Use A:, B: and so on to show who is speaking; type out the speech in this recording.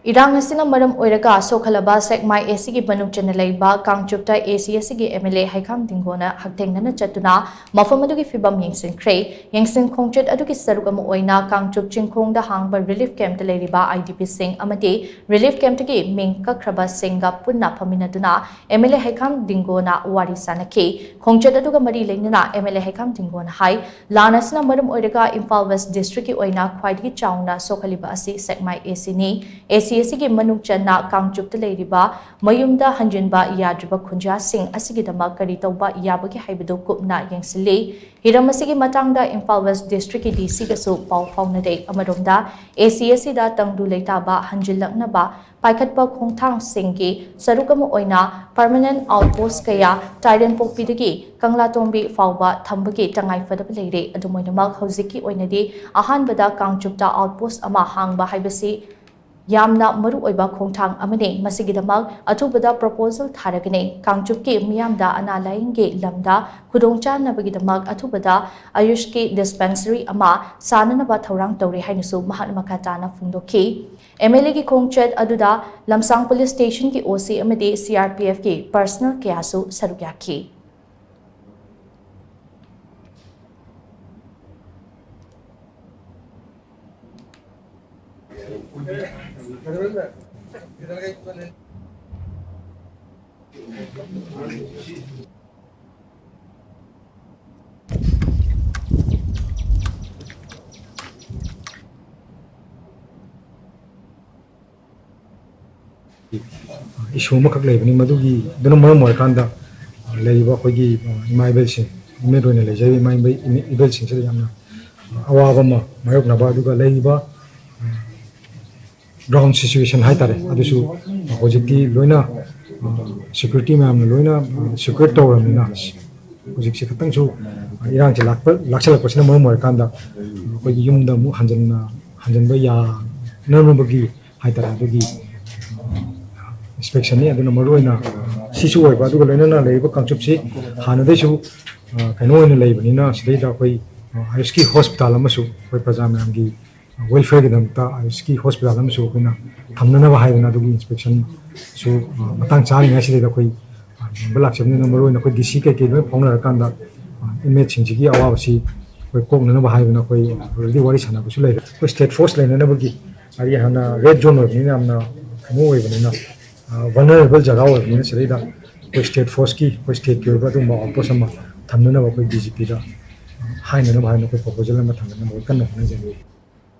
A: Irang Asina Maram Oiraga Shokhallaba Sekmai AC ki manung channa leiba Kangchup AC asigi MLA Heikham Dingo na hakthengnana chattuna mapham adugi phivam yengshinkhre adugi sarugam oina Kangchup chingkhong da hangba relief camp ta leiriba IDP sing amati relief camp tagi ming kakraba singa punna phaminaduna MLA Heikham Dingo na wari sanaki khongchet aduga mari leinana MLA Heikham Dingo na hai Asina Maram Oiraga Imphal West district ki oina khwaidgi chauna Shokhallaba asi Sekmai AC ni ACSG manung channa Kangchup leiba mayumda hanjinba yadriba khunja sing asigidama kari tauba yabagi haibadu kupna yengsili hiramasigi matangda Imphal West district ki DC gasu pau faunade amaromda ACSC da tangdu leitaba hanjilaknaba paikhatpa khongthang singgi sarukama oina permanent outpost kaya Tairen pokpidagi Kanglatombi fauba thambagi tangai fadaba leire adumoinamak hojiki oinadi ahanbada Kangchupta outpost ama hangba haibasi Yamna maru oiba khongthang amane masigidamak athubada proposal tharagane Kangchupki miyamda analainge lamda khudongchannabagidamak athubada ayushki dispensary ama sananaba thorang tawri hainasu mahat makatana phungdokhi MLA ki khongchet aduda Lamsang police station ki OC amade CRPF ki personal kyasu sarukyakhi
B: Issue makak leibani madugi dana maram oirkanda leiba khoigi imaibel sing imeroina lejai imaibel sing sida yamna awaba ma mayok na ba duga leiba ground situation haitare adusu hojiki loina security ma'am loina security tawramina hojik se khatang chu irang che lakchalak pasina maram oirkanda khoigi yumda mu hanjanba ya namabagi haitare adugi inspection ni aduna maroina sisu oiba aduga loina leiba Kangchup si hanadaisu kaino oina leibani sidaida khoi ISK hospital amasu khoi prajamam gi welfare gi damta ISK hospital amasu khoina thamnana ba haidana adugi inspection su matang chari ngai sidaida khoi balak sabni na maroina khoi DC ke loi phongna rakanda image singi awa si khoi kokna ba haidana khoi already wari sana bu su lai khoi state force laina na bagi ari hana red zone ni namna kaino oibani na vulnerable jaga oibani sidaida khoi state force ki khoi state ki ba dum ba posama thamnana ba khoi DGP da haina na ba haina khoi proposal ma thamnana ba kan na